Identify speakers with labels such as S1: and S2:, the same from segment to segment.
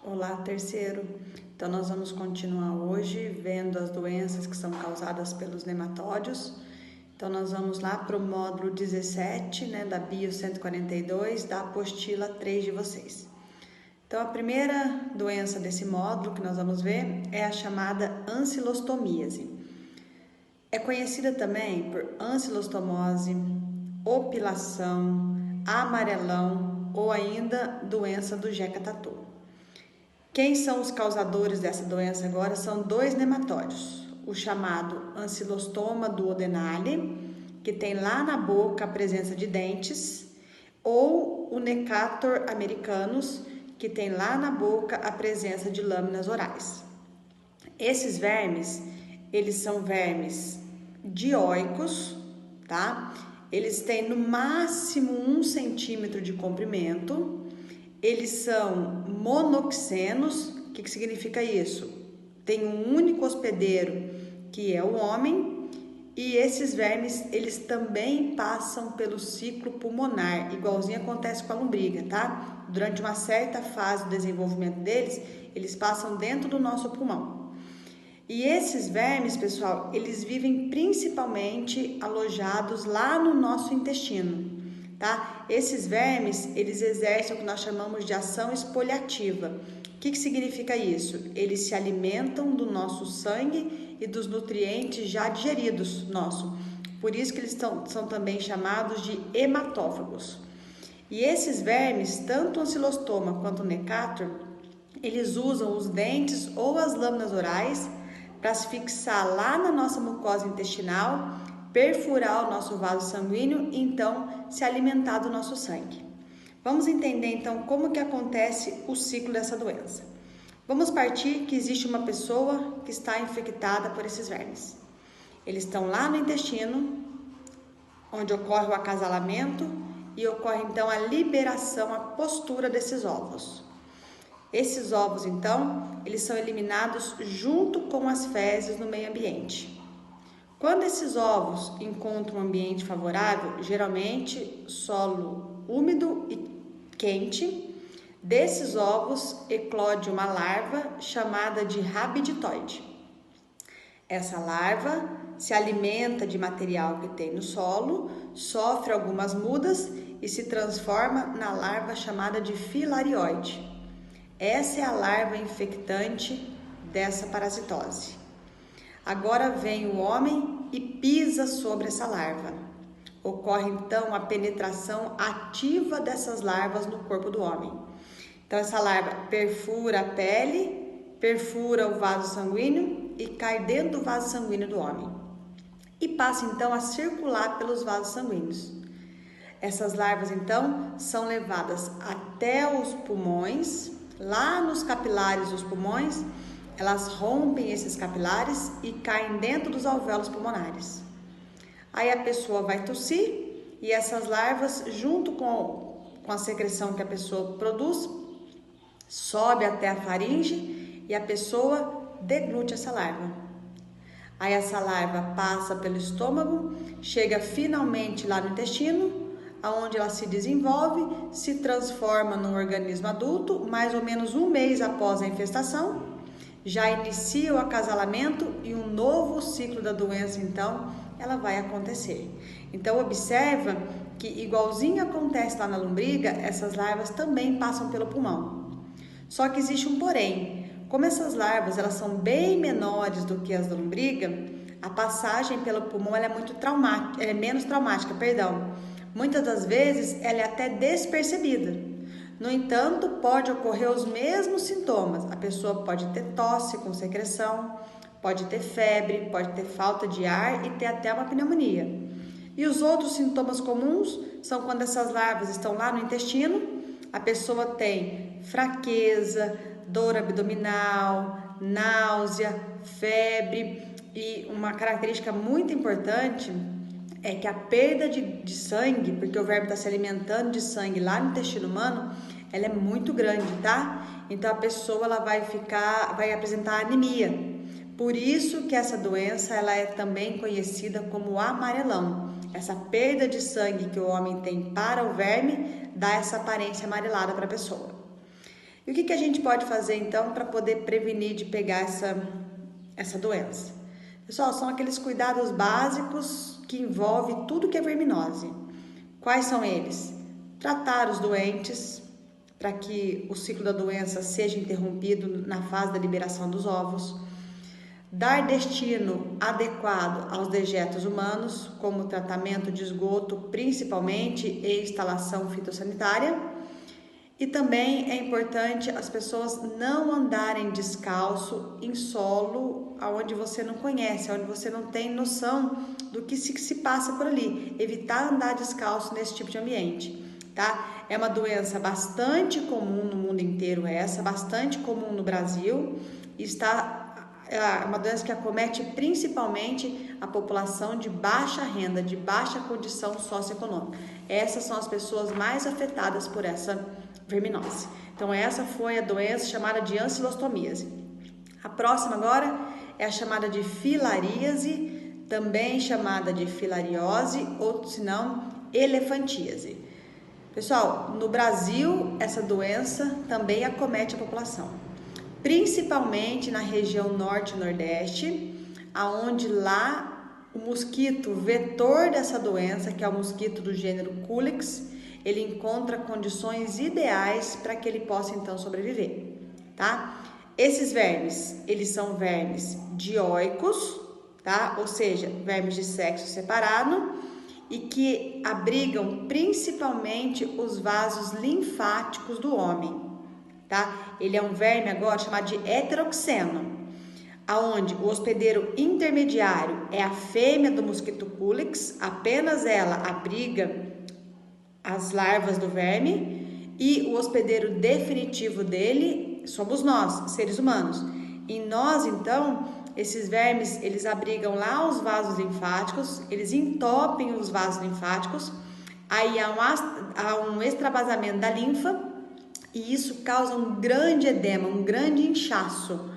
S1: Olá, terceiro. Então, nós vamos continuar hoje vendo as doenças que são causadas pelos nematódios. Então, nós vamos lá para o módulo 17, da Bio 142, da apostila 3 de vocês. Então, a primeira doença desse módulo que nós vamos ver é a chamada ancilostomíase. É conhecida também por ancilostomose, opilação, amarelão ou ainda doença do Jeca Tatu. Quem são os causadores dessa doença agora? São dois nematódios, o chamado Ancylostoma duodenale, que tem lá na boca a presença de dentes, ou o Necator americanus, que tem lá na boca a presença de lâminas orais. Esses vermes, eles são vermes dioicos, tá? Eles têm no máximo 1 centímetro de comprimento. Eles são monoxenos. O que significa isso? Tem um único hospedeiro, que é o homem, e esses vermes, eles também passam pelo ciclo pulmonar, igualzinho acontece com a lombriga, tá? Durante uma certa fase do desenvolvimento deles, eles passam dentro do nosso pulmão. E esses vermes, pessoal, eles vivem principalmente alojados lá no nosso intestino, tá? Esses vermes, eles exercem o que nós chamamos de ação espoliativa. O que significa isso? Eles se alimentam do nosso sangue e dos nutrientes já digeridos nosso. Por isso que eles são também chamados de hematófagos. E esses vermes, tanto o ancilostoma quanto o necator, eles usam os dentes ou as lâminas orais para se fixar lá na nossa mucosa intestinal, perfurar o nosso vaso sanguíneo e então se alimentar do nosso sangue. Vamos entender então como que acontece o ciclo dessa doença. Vamos partir que existe uma pessoa que está infectada por esses vermes. Eles estão lá no intestino, onde ocorre o acasalamento e ocorre então a liberação, a postura desses ovos. Esses ovos, então, eles são eliminados junto com as fezes no meio ambiente. Quando esses ovos encontram um ambiente favorável, geralmente solo úmido e quente, desses ovos eclode uma larva chamada de rabiditoide. Essa larva se alimenta de material que tem no solo, sofre algumas mudas e se transforma na larva chamada de filarioide. Essa é a larva infectante dessa parasitose. Agora vem o homem e pisa sobre essa larva. Ocorre então a penetração ativa dessas larvas no corpo do homem. Então essa larva perfura a pele, perfura o vaso sanguíneo e cai dentro do vaso sanguíneo do homem. E passa então a circular pelos vasos sanguíneos. Essas larvas então são levadas até os pulmões. Lá nos capilares dos pulmões, elas rompem esses capilares e caem dentro dos alvéolos pulmonares. Aí a pessoa vai tossir e essas larvas, junto com a secreção que a pessoa produz, sobe até a faringe e a pessoa deglute essa larva. Aí essa larva passa pelo estômago, chega finalmente lá no intestino, onde ela se desenvolve, se transforma num organismo adulto, mais ou menos 1 mês após a infestação, já inicia o acasalamento e um novo ciclo da doença, então, ela vai acontecer. Então, observa que, igualzinho acontece lá na lombriga, essas larvas também passam pelo pulmão. Só que existe um porém. Como essas larvas elas são bem menores do que as da lombriga, a passagem pelo pulmão ela é muito traumática, ela é menos traumática, Muitas das vezes ela é até despercebida. No entanto, pode ocorrer os mesmos sintomas. A pessoa pode ter tosse com secreção, pode ter febre, pode ter falta de ar e ter até uma pneumonia. E os outros sintomas comuns são quando essas larvas estão lá no intestino, a pessoa tem fraqueza, dor abdominal, náusea, febre e uma característica muito importante é que a perda de sangue, porque o verme está se alimentando de sangue lá no intestino humano, ela é muito grande, tá? Então a pessoa ela vai apresentar anemia. Por isso que essa doença ela é também conhecida como amarelão. Essa perda de sangue que o homem tem para o verme dá essa aparência amarelada para a pessoa. E o que a gente pode fazer então para poder prevenir de pegar essa doença? Pessoal, são aqueles cuidados básicos que envolvem tudo que é verminose. Quais são eles? Tratar os doentes para que o ciclo da doença seja interrompido na fase da liberação dos ovos. Dar destino adequado aos dejetos humanos, como tratamento de esgoto, principalmente e instalação fitossanitária. E também é importante as pessoas não andarem descalço em solo onde você não conhece, onde você não tem noção do que se passa por ali. Evitar andar descalço nesse tipo de ambiente, tá? É uma doença bastante comum no mundo inteiro, bastante comum no Brasil. É uma doença que acomete principalmente a população de baixa renda, de baixa condição socioeconômica. Essas são as pessoas mais afetadas por essa verminose. Então essa foi a doença chamada de ancilostomíase. A próxima agora é a chamada de filaríase, também chamada de filariose ou se não elefantíase. Pessoal, no Brasil essa doença também acomete a população, principalmente na região norte e nordeste, aonde lá o mosquito vetor dessa doença, que é o mosquito do gênero Culex, ele encontra condições ideais para que ele possa então sobreviver, tá? Esses vermes, eles são vermes dioicos, tá? Ou seja, vermes de sexo separado e que abrigam principalmente os vasos linfáticos do homem, tá? Ele é um verme agora chamado de heteroxeno, aonde o hospedeiro intermediário é a fêmea do mosquito Culex, apenas ela abriga as larvas do verme, e o hospedeiro definitivo dele somos nós, seres humanos. Em nós, então, esses vermes, eles abrigam lá os vasos linfáticos, eles entopem os vasos linfáticos, aí há um extravasamento da linfa, e isso causa um grande edema, um grande inchaço.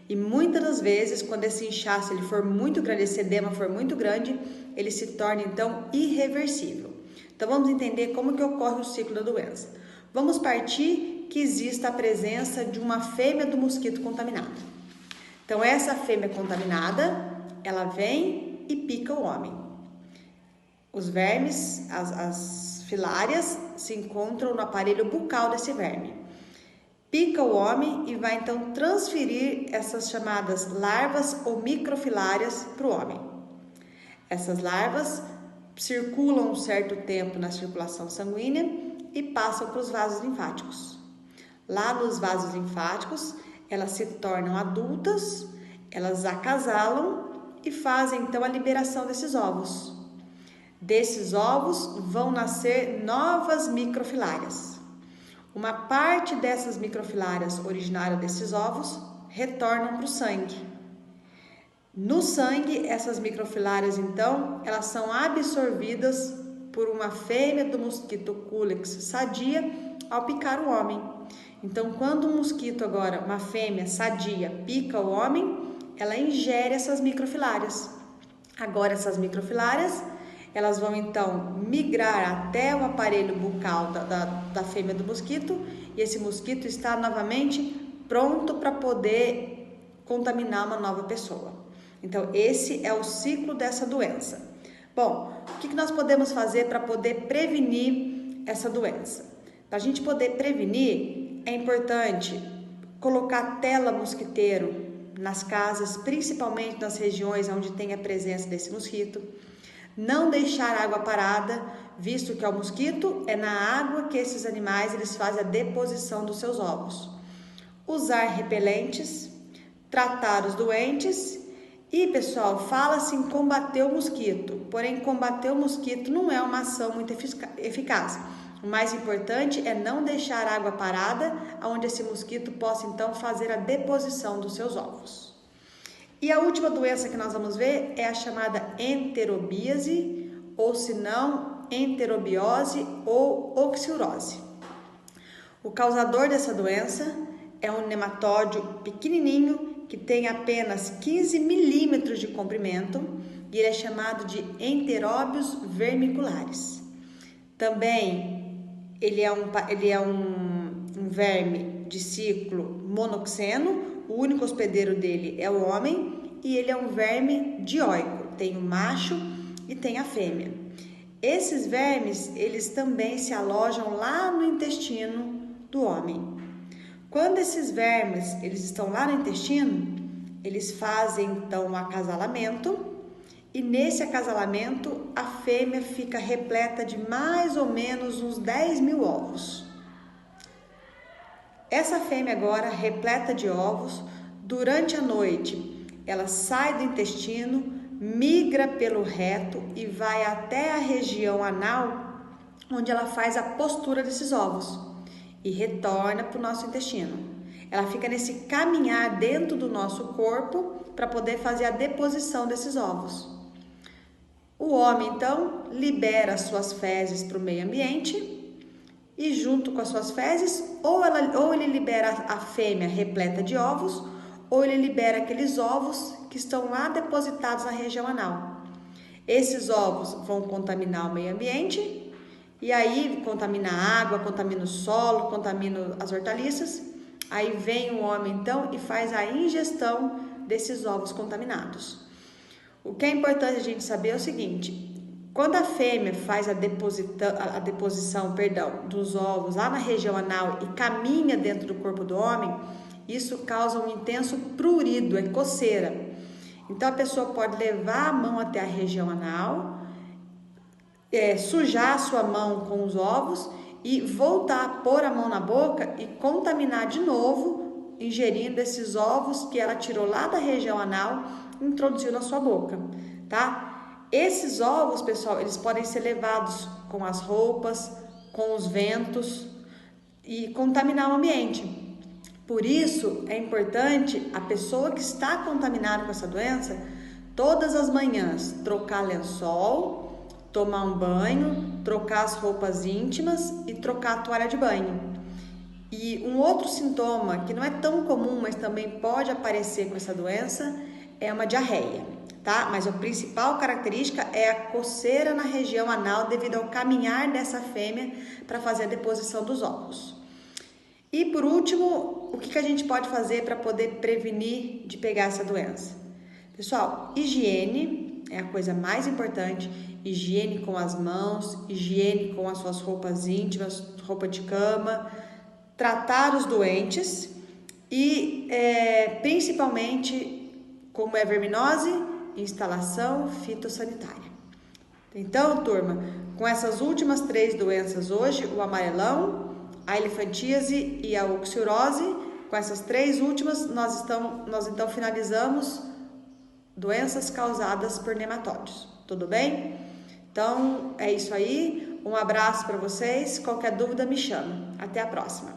S1: E muitas das vezes, quando esse inchaço ele for muito grande, esse edema for muito grande, ele se torna então irreversível. Então vamos entender como que ocorre o ciclo da doença. Vamos partir que exista a presença de uma fêmea do mosquito contaminado. Então essa fêmea contaminada, ela vem e pica o homem. Os vermes, as filárias, se encontram no aparelho bucal desse verme. Pica o homem e vai então transferir essas chamadas larvas ou microfilárias para o homem. Essas larvas circulam um certo tempo na circulação sanguínea e passam para os vasos linfáticos. Lá nos vasos linfáticos, elas se tornam adultas, elas acasalam e fazem então a liberação desses ovos. Desses ovos vão nascer novas microfilárias. Uma parte dessas microfilárias originárias desses ovos retornam para o sangue. No sangue, essas microfilárias, então, elas são absorvidas por uma fêmea do mosquito Culex sadia ao picar o homem. Então, quando um mosquito agora, uma fêmea sadia, pica o homem, ela ingere essas microfilárias. Agora, essas microfilárias, elas vão então migrar até o aparelho bucal da fêmea do mosquito e esse mosquito está novamente pronto para poder contaminar uma nova pessoa. Então, esse é o ciclo dessa doença. Bom, o que nós podemos fazer para poder prevenir essa doença? Para a gente poder prevenir, é importante colocar tela mosquiteiro nas casas, principalmente nas regiões onde tem a presença desse mosquito. Não deixar água parada, visto que o mosquito é na água que esses animais eles fazem a deposição dos seus ovos. Usar repelentes, tratar os doentes e, pessoal, fala-se em combater o mosquito, porém combater o mosquito não é uma ação muito eficaz. O mais importante é não deixar água parada, onde esse mosquito possa então fazer a deposição dos seus ovos. E a última doença que nós vamos ver é a chamada enterobíase, ou se não, enterobiose ou oxiurose. O causador dessa doença é um nematóide pequenininho que tem apenas 15 milímetros de comprimento e ele é chamado de enteróbios vermiculares. Também ele é um verme de ciclo monoxeno, o único hospedeiro dele é o homem e ele é um verme dioico, tem o macho e tem a fêmea. Esses vermes, eles também se alojam lá no intestino do homem. Quando esses vermes, eles estão lá no intestino, eles fazem então um acasalamento e nesse acasalamento a fêmea fica repleta de mais ou menos uns 10.000 ovos. Essa fêmea agora, repleta de ovos, durante a noite, ela sai do intestino, migra pelo reto e vai até a região anal, onde ela faz a postura desses ovos e retorna para o nosso intestino. Ela fica nesse caminhar dentro do nosso corpo para poder fazer a deposição desses ovos. O homem, então, libera as suas fezes para o meio ambiente e junto com as suas fezes, ou ele libera a fêmea repleta de ovos, ou ele libera aqueles ovos que estão lá depositados na região anal. Esses ovos vão contaminar o meio ambiente e aí contamina a água, contamina o solo, contamina as hortaliças. Aí vem o homem então e faz a ingestão desses ovos contaminados. O que é importante a gente saber é o seguinte: quando a fêmea faz a deposição dos ovos lá na região anal e caminha dentro do corpo do homem, isso causa um intenso prurido, é coceira. Então a pessoa pode levar a mão até a região anal, sujar a sua mão com os ovos e voltar a pôr a mão na boca e contaminar de novo, ingerindo esses ovos que ela tirou lá da região anal e introduziu na sua boca, tá? Esses ovos, pessoal, eles podem ser levados com as roupas, com os ventos e contaminar o ambiente. Por isso, é importante a pessoa que está contaminada com essa doença, todas as manhãs, trocar lençol, tomar um banho, trocar as roupas íntimas e trocar a toalha de banho. E um outro sintoma que não é tão comum, mas também pode aparecer com essa doença, é uma diarreia, tá? Mas a principal característica é a coceira na região anal devido ao caminhar dessa fêmea para fazer a deposição dos ovos. E por último, o que a gente pode fazer para poder prevenir de pegar essa doença? Pessoal, higiene é a coisa mais importante. Higiene com as mãos, higiene com as suas roupas íntimas, roupa de cama, tratar os doentes e principalmente, como é verminose, instalação fitossanitária. Então, turma, com essas últimas 3 doenças hoje, o amarelão, a elefantíase e a oxiurose, com essas 3 últimas, nós então finalizamos doenças causadas por nematóides. Tudo bem? Então, é isso aí. Um abraço para vocês. Qualquer dúvida, me chama. Até a próxima.